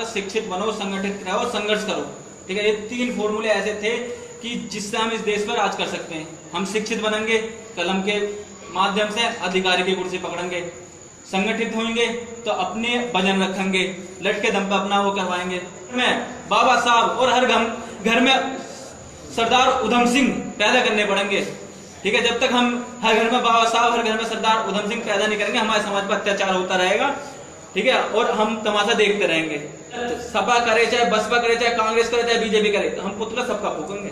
शिक्षित बनो, संगठित रहो, संघर्ष करो। ठीक है, ये 3 फॉर्मूले ऐसे थे कि जिससे हम इस देश पर राज कर सकते हैं। हम शिक्षित बनेंगे, कलम के माध्यम से अधिकारी की कुर्सी पकड़ेंगे, संगठित होंगे तो अपने वजन रखेंगे, लट के दम पर अपना वो करवाएंगे। में बाबा साहब और हर घर में सरदार उधम सिंह पैदा करने पड़ेंगे। ठीक है, जब तक हम हर घर में बाबा साहब, हर घर में सरदार उधम सिंह पैदा नहीं करेंगे, हमारे समाज पर अत्याचार होता रहेगा। ठीक है, और हम तमाशा देखते रहेंगे। सपा करे, चाहे बसपा करे, चाहे कांग्रेस करे, चाहे बीजेपी करे, तो हम पुतला सबका फूकेंगे।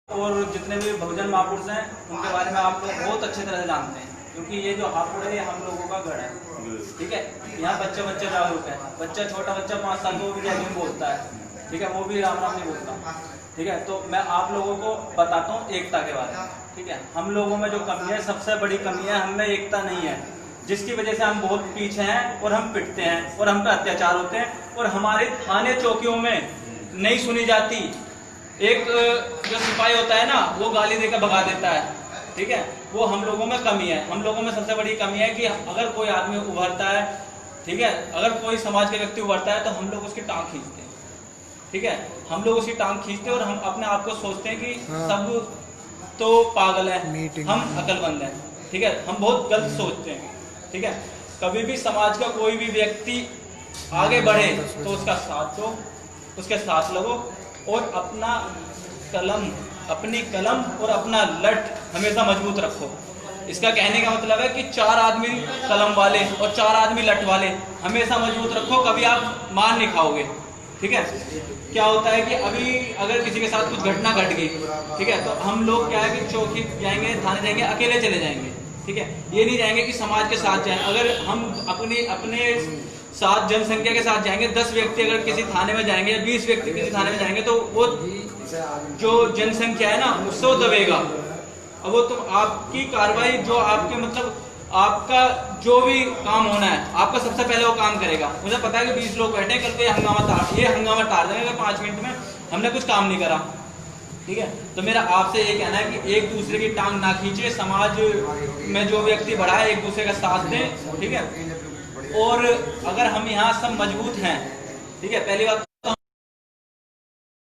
और जितने भी बहुजन महापुरुष हैं उनके बारे में आप लोग बहुत अच्छे तरह से जानते हैं, क्योंकि ये जो हापुड़ है ये हम लोगों का गढ़ है। ठीक है, यहाँ बच्चे जागरूक है। बच्चा, छोटा बच्चा 5 साल का, वो भी जय भीम बोलता है। ठीक है, वो भी राम राम नहीं बोलता। ठीक है, तो मैं आप लोगों को बताता हूँ एकता के बारे में। ठीक है, हम लोगों में जो कमी है, सबसे बड़ी कमी है, हम में एकता नहीं है, जिसकी वजह से हम बहुत पीछे हैं और हम पिटते हैं और हम पे अत्याचार होते हैं और हमारे थाने चौकियों में नहीं सुनी जाती। एक जो सिपाही होता है ना, वो गाली देकर भगा देता है। ठीक है, वो हम लोगों में कमी है। हम लोगों में सबसे बड़ी कमी है कि अगर कोई आदमी उभरता है, ठीक है, अगर कोई समाज के व्यक्ति उभरता है तो हम लोग उसकी टांग खींचते हैं। ठीक है, हम लोग उसकी टांग खींचते हैं और हम अपने आप को सोचते हैं कि सब तो पागल है, हम अकलमंद हैं। ठीक है, हम बहुत गलत सोचते हैं। ठीक है, कभी भी समाज का कोई भी व्यक्ति आगे बढ़े तो उसका साथ दो, उसके साथ लगो और अपनी कलम और अपना लठ हमेशा मजबूत रखो। इसका कहने का मतलब है कि 4 आदमी कलम वाले और 4 आदमी लठ वाले हमेशा मजबूत रखो, कभी आप मार नहीं खाओगे। ठीक है, क्या होता है कि अभी अगर किसी के साथ कुछ घटना घट गई, ठीक है, तो हम लोग क्या है कि चौकी जाएंगे, थाने जाएंगे, अकेले चले जाएंगे। ठीक है, ये नहीं जाएंगे कि समाज के साथ जाएं। अगर हम अपने साथ जनसंख्या के साथ जाएंगे, 10 व्यक्ति अगर किसी थाने में जाएंगे या 20 व्यक्ति किसी थाने में जाएंगे, तो वो जो जनसंख्या है ना, उससे वो दबेगा। अब वो तो आपकी कार्रवाई, जो आपके मतलब आपका जो भी काम होना है, आपका सबसे पहले वो काम करेगा। मुझे पता है कि 20 लोग बैठे, कल को ये हंगामा टार देंगे अगर 5 मिनट में हमने कुछ काम नहीं करा। ठीक है, तो मेरा आपसे ये कहना है कि एक दूसरे की टांग ना खींचे, समाज में जो व्यक्ति बढ़ा है एक दूसरे का साथ दें। ठीक है, और अगर हम यहाँ सब मजबूत हैं, ठीक है, पहली बात तो हम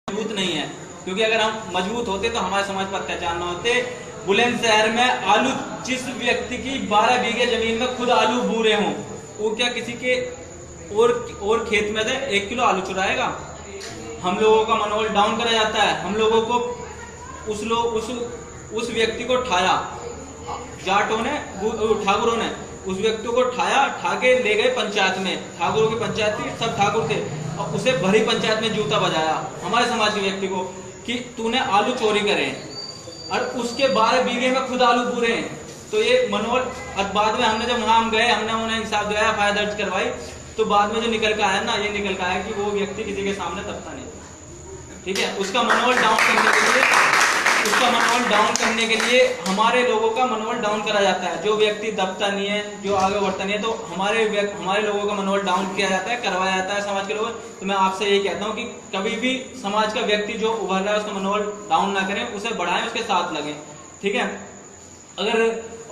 मजबूत नहीं है, क्योंकि अगर हम मजबूत होते तो हमारे समाज पर अत्याचार न होते। बुलंदशहर में आलू, जिस व्यक्ति की 12 बीघे जमीन में खुद आलू बूरे हों, वो क्या किसी के और खेत में से 1 किलो आलू चुराएगा? हम लोगों का मनोबल डाउन करा जाता है। हम लोगों को उस व्यक्ति को ठाया, जाटों ने, ठाकुरों ने उस व्यक्ति को ठा के ले गए पंचायत में। ठाकुरों की पंचायत थी, सब ठाकुर थे, और उसे भरी पंचायत में जूता बजाया हमारे समाज के व्यक्ति को कि तूने आलू चोरी करे, और उसके 12 बीघे में खुद आलू पूरे हैं। तो ये मनोबल, और बाद में हमने जब वहां गए, हमने उन्हें हिसाब दिया, एफआईआर दर्ज करवाई, तो बाद में जो निकल कर आया ना, ये निकल कर आया कि वो व्यक्ति किसी के सामने दबता नहीं। ठीक है, उसका मनोबल डाउन करने के लिए हमारे लोगों का मनोबल डाउन करा जाता है। जो व्यक्ति दबता नहीं है, जो आगे बढ़ता नहीं है, तो हमारे लोगों का मनोबल डाउन किया जाता है, करवाया जाता है समाज के लोगों। तो मैं आपसे यही कहता हूँ कि कभी भी समाज का व्यक्ति जो उभर रहा है उसका मनोबल डाउन ना करें, उसे बढ़ाएं, उसके साथ लगें। ठीक है, अगर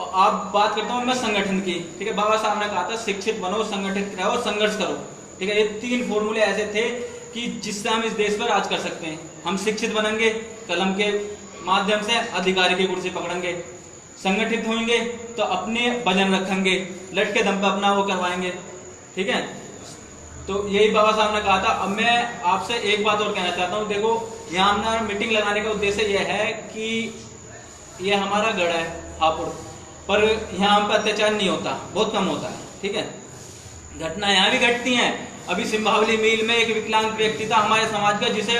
आप बात करता हूँ मैं संगठन की, ठीक है, बाबा साहब ने कहा था शिक्षित बनो, संगठित रहो, संघर्ष करो। ठीक है, ये 3 फॉर्मूले ऐसे थे कि जिससे हम इस देश पर राज कर सकते हैं। हम शिक्षित बनेंगे, कलम के माध्यम से अधिकारी की कुर्सी पकड़ेंगे, संगठित होंगे तो अपने वजन रखेंगे, लट के दम पे अपना वो करवाएंगे। ठीक है, तो यही बाबा साहब ने कहा था। अब मैं आपसे एक बात और कहना चाहता हूँ। देखो, यहाँ हमारा मीटिंग लगाने का उद्देश्य यह है कि ये हमारा गढ़ है हापुड़, पर यहाँ हम पर अत्याचार नहीं होता, बहुत कम होता है। ठीक है, घटना यहाँ भी घटती हैं। अभी सिंभावली मील में एक विकलांग व्यक्ति था हमारे समाज का, जिसे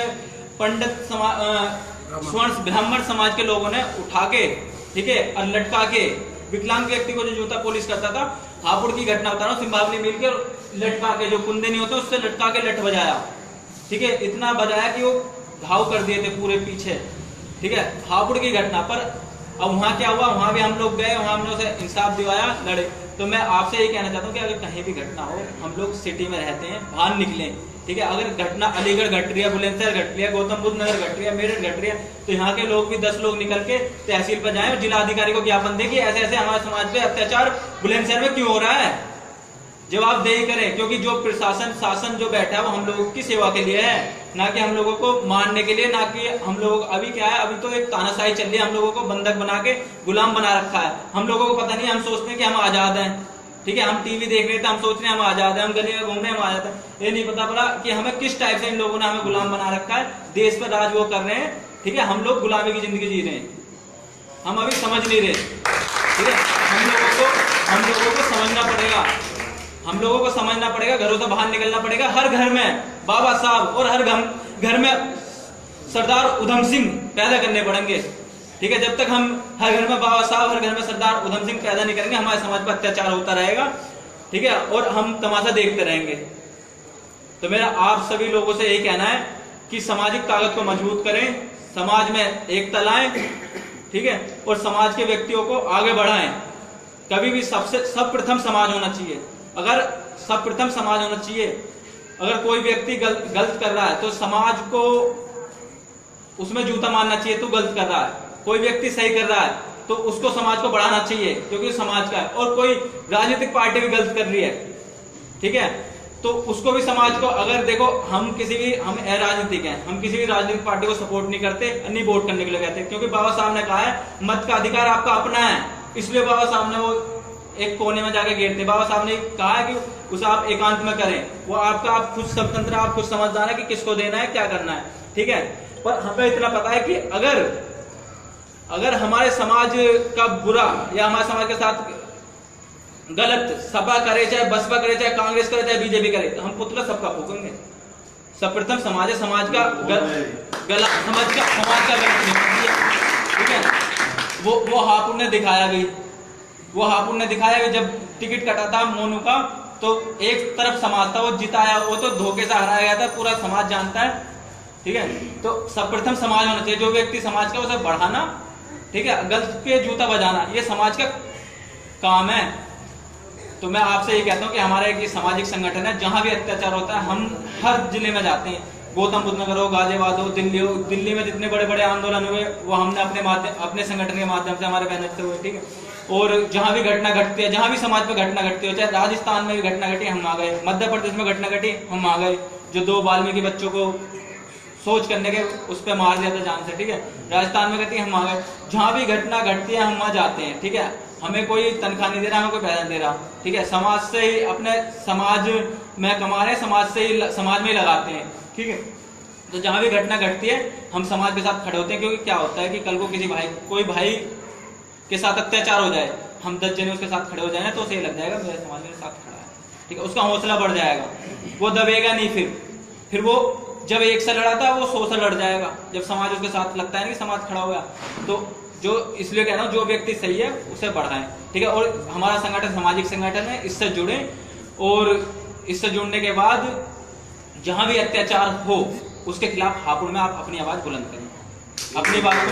पंडित स्वर्ण ब्राह्मण समाज के लोगों ने उठा के, ठीक है, और लटका के, विकलांग व्यक्ति को जो जूता पॉलिश करता था, हापुड़ की घटना बता रहा हूँ, सिंभावली मिल के लटका के, जो कुंदे नहीं होते उससे लटका के लट बजाया। ठीक है, इतना बजाया कि वो घाव कर दिए थे पूरे पीछे। ठीक है, हापुड़ की घटना पर अब वहाँ क्या हुआ, वहाँ भी हम लोग गए, वहाँ हम लोग से इंसाफ दिवाया, लड़े। तो मैं आपसे यही कहना चाहता हूँ कि अगर कहीं भी घटना हो, हम लोग सिटी में रहते हैं, बाहर निकलें, ठीक है। अगर घटना अलीगढ़ घट रही है, बुलंदशहर घट रही है, गौतम बुद्ध नगर घट रही है, मेरठ घट रही है, तो यहाँ के लोग भी 10 लोग निकल के तहसील पर जाएं और जिला अधिकारी को ज्ञापन दें कि ऐसे ऐसे हमारे समाज पे अत्याचार बुलंदशहर में क्यों हो रहा है, जवाबदेही करें। क्योंकि जो प्रशासन शासन जो बैठा है वो हम लोगों की सेवा के लिए है, ना कि हम लोगों को मारने के लिए, ना कि हम लोग अभी क्या है, अभी तो एक तानाशाही चल रही है, हम लोगों को बंधक बना के गुलाम बना रखा है। हम लोगों को पता नहीं, हम सोचते हैं कि हम आजाद हैं, ठीक है, हम टीवी देख रहे थे, हम सोच रहे हैं हम आजाद हैं, हम गली में घूम रहे हैं, हम आजाद हैं। ये नहीं पता पड़ा कि हमें किस टाइप से इन लोगों ने हमें गुलाम बना रखा है, देश पर राज वो कर रहे हैं, ठीक है। हम लोग गुलामी की जिंदगी जी रहे हैं, हम अभी समझ नहीं रहे, ठीक है। हम लोगों को समझना पड़ेगा, हम लोगों को समझना पड़ेगा, घरों से बाहर निकलना पड़ेगा। हर घर में बाबा साहब और हर घर में सरदार उधम सिंह पैदा करने पड़ेंगे, ठीक है। जब तक हम हर घर में बाबा साहब, हर घर में सरदार उधम सिंह पैदा नहीं करेंगे, हमारे समाज पर अत्याचार होता रहेगा, ठीक है, और हम तमाशा देखते रहेंगे। तो मेरा आप सभी लोगों से यही कहना है कि सामाजिक ताकत को मजबूत करें, समाज में एकता लाएं, ठीक है, और समाज के व्यक्तियों को आगे बढ़ाएं। कभी भी सर्वप्रथम समाज होना चाहिए। अगर सर्वप्रथम समाज होना चाहिए, अगर कोई व्यक्ति गलत कर रहा है तो समाज को उसमें जूता मारना चाहिए, तो गलत कर रहा है। कोई व्यक्ति सही कर रहा है तो उसको समाज को बढ़ाना चाहिए, क्योंकि समाज का है। और कोई राजनीतिक पार्टी भी गलत कर रही है, ठीक है, तो उसको भी समाज को, अगर देखो हम राजनीतिक हैं, हम किसी भी राजनीतिक पार्टी को सपोर्ट नहीं करते, नहीं वोट करने के लिए कहते, क्योंकि बाबा साहब ने कहा है मत का अधिकार आपका अपना है, इसलिए बाबा साहब ने वो एक कोने में जाके घेरते। बाबा साहब ने कहा है कि उसे आप एकांत में करें, वो आपका, आप खुद स्वतंत्र, आप खुद समझदार है कि किसको देना है, क्या करना है, ठीक है। पर हमें इतना पता है कि अगर हमारे समाज का बुरा या हमारे समाज के साथ गलत सपा करे, चाहे बसपा करे, चाहे कांग्रेस करे, चाहे बीजेपी करे, तो हम पुतला सबका फूकेंगे। सर्वप्रथम समाज है, समाज का गलत, ठीक है। वो हापुड़ ने दिखाया भी, जब टिकट कटा था मोनू का, तो एक तरफ समाज था, वो जिताया, वो तो धोखे से हराया गया था, पूरा समाज जानता है, ठीक है। तो सर्वप्रथम समाज होना चाहिए, जो व्यक्ति समाज का उसे बढ़ाना, ठीक है, गलत के जूता बजाना, ये समाज का काम है। तो मैं आपसे ये कहता हूँ कि हमारा एक सामाजिक संगठन है, जहां भी अत्याचार होता है हम हर जिले में जाते हैं, गौतम बुद्ध नगर हो, गाजियाबाद हो, दिल्ली हो, दिल्ली में जितने बड़े बड़े आंदोलन हुए वो हमने अपने संगठन के माध्यम से, हमारे बैनर से हुए, ठीक है। और जहां भी घटना घटती है, जहां भी समाज पे घटना घटती हो, चाहे राजस्थान में भी घटना घटी हम आ गए, मध्य प्रदेश में घटना घटी हम आ गए, जो 2 वाल्मीकि बच्चों को सोच करने के उस पर मार दिया था जान से, ठीक है, राजस्थान में घटी हम आ गए। जहां भी घटना घटती है हम वहां जाते हैं, ठीक है। हमें कोई तनख्वाह नहीं दे रहा, हमें कोई पैसा नहीं दे रहा, ठीक है, समाज से ही, अपने समाज में कमा रहे, समाज से ही, समाज में ही लगाते हैं, ठीक है। तो जहां भी घटना घटती है हम समाज के साथ खड़े होते हैं, क्योंकि क्या होता है कि कल को कोई भाई के साथ अत्याचार हो जाए, हम 10 जने उसके साथ खड़े हो जाए तो उसे लग जाएगा मेरे समाज मेरे साथ खड़ा है, ठीक है, उसका हौसला बढ़ जाएगा, वो दबेगा नहीं। फिर वो जब एक से लड़ा था वो 100 से लड़ जाएगा, जब समाज उसके साथ लगता है ना कि समाज खड़ा हुआ। तो जो, इसलिए कह रहा हूँ, जो व्यक्ति सही है उसे बढ़ाएं, ठीक है। और हमारा संगठन सामाजिक संगठन है, इससे जुड़े, और इससे जुड़ने के बाद जहां भी अत्याचार हो उसके खिलाफ हापुड़ में आप अपनी आवाज बुलंद करें, अपनी बात को